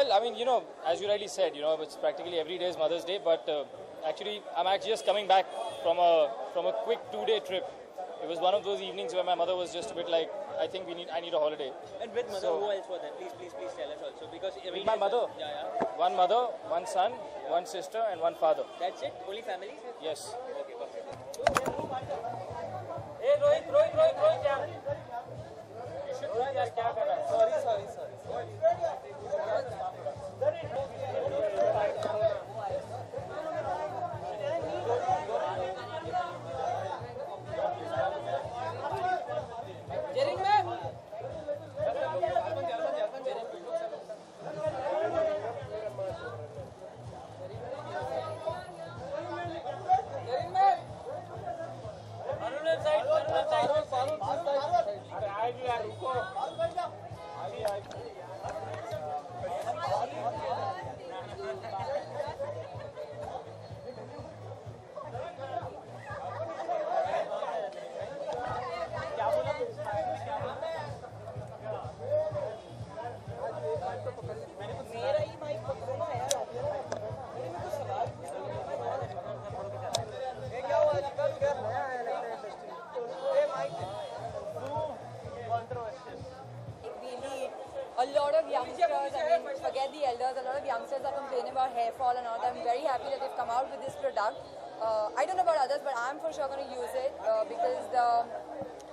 Well, I mean, as you rightly said, it's practically every day is Mother's Day, but actually, I'm actually just coming back from a quick 2-day trip. It was one of those evenings where my mother was just a bit like, I think I need a holiday. And with mother, who else was that? Please tell us also, because with my mother. Yeah. One mother, one son, one sister, and one father. That's it? Only family? Yes. Okay, perfect. Hey, Rohit, yeah. You should do this. Sorry. A lot of youngsters, I mean, forget the elders, a lot of youngsters are complaining about hair fall and all that. I'm very happy that they've come out with this product. I don't know about others, but I'm for sure going to use it because the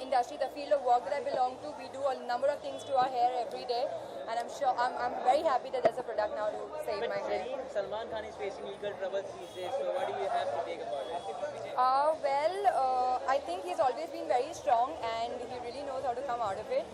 industry, the field of work that I belong to, we do a number of things to our hair every day, and I'm very happy that there's a product now to save my hair. But Salman Khan is facing legal troubles these days, so what do you have to take about it? I think he's always been very strong and he really knows how to come out of it.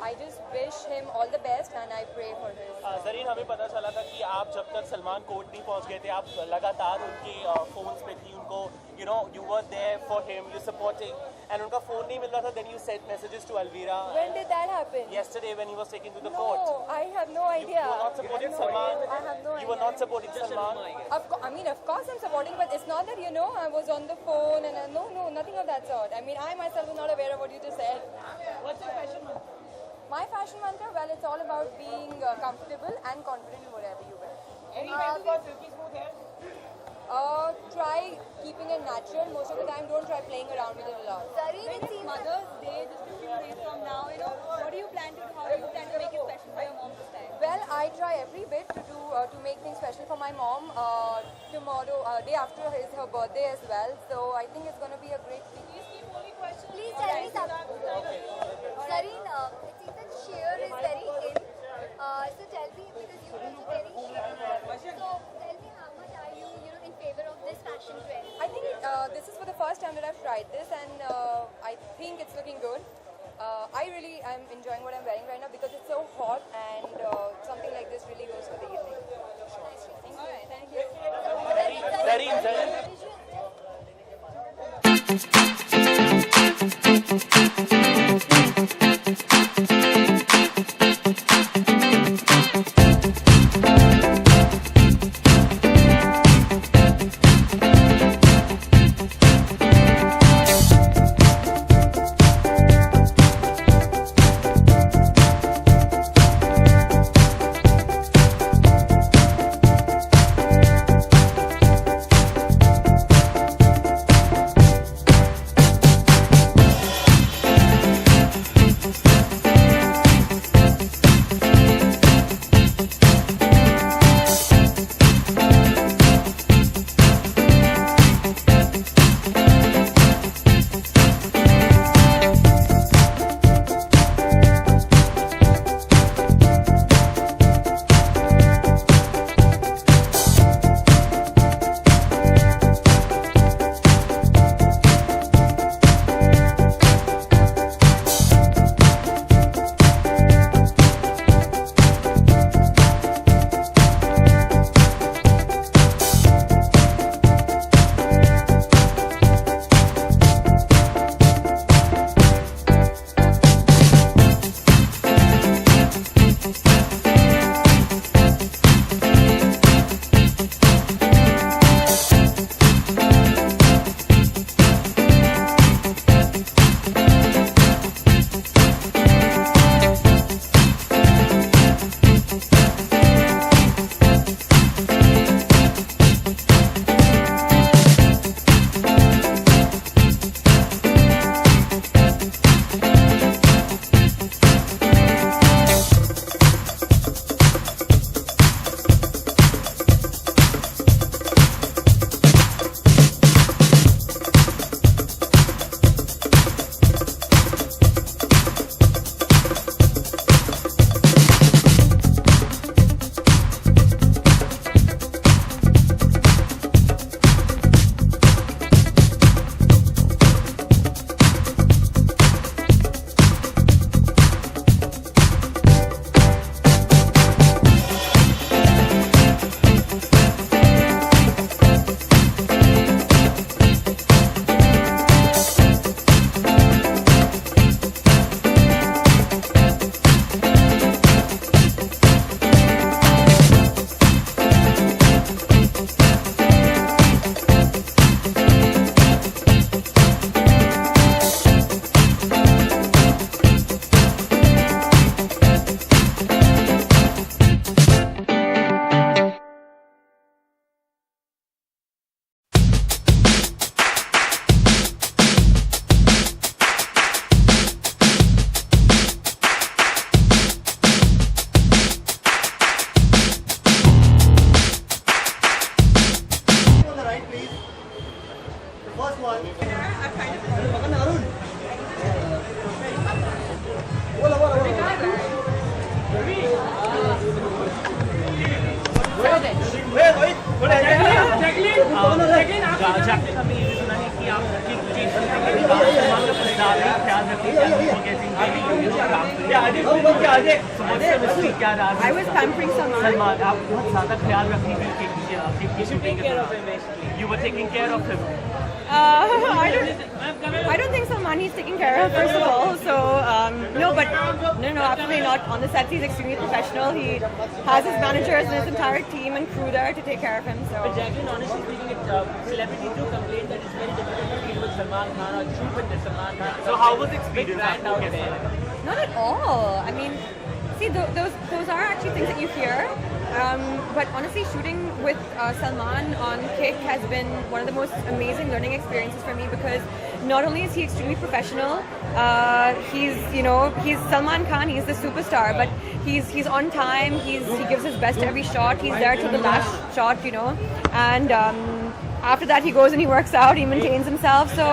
I just wish him all the best and I pray for this. Zareen हमें पता चला था कि आप जब तक Salman court नहीं पहुंच गए थे आप लगातार उनके फोन्स पे थी उनको you were there for him, you supporting, and उनका फोन नहीं मिल रहा था, then you sent messages to Alvira. When did that happen? Yesterday when he was taken to the court. No, I have no idea. You were not supporting Salman. I have no idea. You were not supporting Salman. Of course I'm supporting, but it's not that, I was on the phone and no, nothing of that sort. I mean, I myself was not aware of what you just said. What's your fashion mantra? My fashion mantra, well, it's all about being comfortable and confident in whatever you wear. Any way to get silky smooth hair? Try keeping it natural. Most of the time, don't try playing around with it a lot. Zareen, it seems Mother's Day, just a few days from now, what do you plan to do? How do you plan to make it special for your mom this time? Well, I try every bit to make things special for my mom. Tomorrow, day after is her birthday as well, so I think it's going to be a great week. Please tell me something. Zareen, it seems that sheer is very in. So tell me, because you also very sheer. So tell me how much are you, in favor of this fashion trend? I think this is for the first time that I've tried this, and I think it's looking good. I really am enjoying what I'm wearing right now because it's so hot, and something like this really goes for the evening. Thank you. Jacqueline, हमने ये भी सुना है कि आप हर चीज करने के बाद सलमान का ख्याल रखते हैं। I was pampering Salman. Salman, आप बहुत ज़्यादा ख्याल रखने की शूटिंग के दौरान। You were taking care of him. I don't think Salman he's taking care of, first of all. So no, absolutely not. On the set, he's extremely professional. He has his managers and his entire team and crew there to take care of him. So. But Jacqueline, honestly speaking, celebrities do complain that it's very difficult to deal with Salman Khan or shoot with Salman Khan. So how was the experience? Brand out there. Not at all. I mean, see, those are actually things that you hear. But honestly, shooting with Salman on Kick has been one of the most amazing learning experiences for me because not only is he extremely professional, he's Salman Khan, he's the superstar, but he's on time, he gives his best every shot, he's there till the last shot, and after that he goes and he works out, he maintains himself. So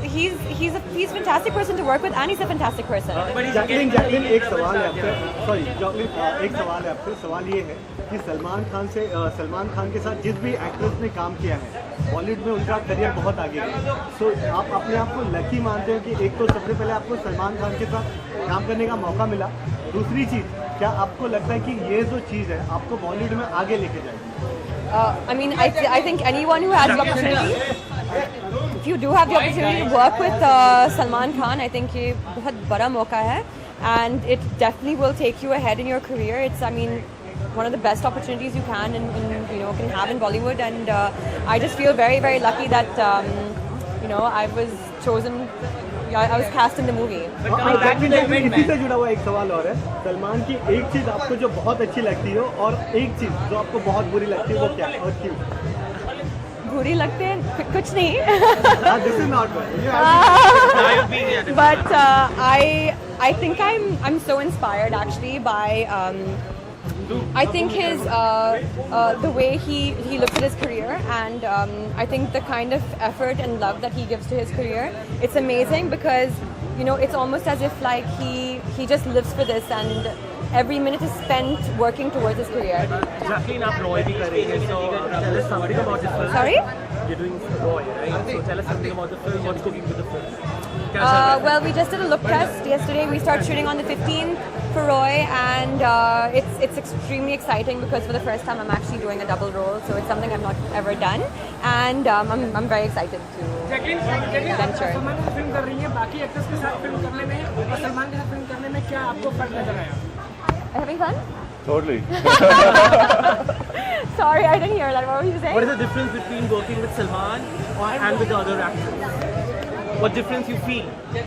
he's a fantastic person to work with, and he's a fantastic person. Jacqueline एक सवाल है आपसे, sorry Jacqueline एक सवाल है आपसे। सवाल ये है कि सलमान खान के साथ जिस भी एक्ट्रेस ने काम किया है बॉलीवुड में उनका करियर बहुत आगे है। सो आप अपने आप को लकी मानते हो कि एक तो सबसे पहले आपको सलमान खान के साथ काम करने का मौका मिला, दूसरी चीज़ क्या आपको लगता है कि ये जो चीज़ है आपको बॉलीवुड में आगे लेके जाएगी? I mean, I think anyone who has the opportunity, if you do have the opportunity to work with Salman Khan, I think ये बहुत बड़ा मौका है, and it definitely will take you ahead in your career. It's, I mean, one of the best opportunities you can can have in Bollywood, and I just feel very, very lucky that I was chosen. I was cast in the movie. इसी से जुड़ा हुआ एक सवाल और है, सलमान की एक चीज़ आपको जो बहुत अच्छी लगती हो और एक चीज़ जो आपको बहुत बुरी लगती है वो क्या है और क्यों? बुरी लगते हैं कुछ नहीं. This is not But I think I'm so inspired actually by I think his the way he looks at his career, and I think the kind of effort and love that he gives to his career, it's amazing because it's almost as if like he just lives for this, and every minute is spent working towards his career. Jacqueline, आप Roy भी कर रही हैं, so tell us something about this film. Sorry? You're doing Roy, right? So tell us something about the film. What's cooking with the film? Well, we just did a look test yesterday. We start shooting on the 15th for Roy, and it's extremely exciting because for the first time I'm actually doing a double role, so it's something I've not ever done, and I'm very excited to venture. Salman की film कर रही है, बाकी actors के साथ film करने में और सलमान के साथ फिल्म करने में क्या आपको फर्क नजर आया? Having fun? Totally. Sorry, I didn't hear that. What were you saying? What is the difference between working with Salman and with the other actors? What difference you feel?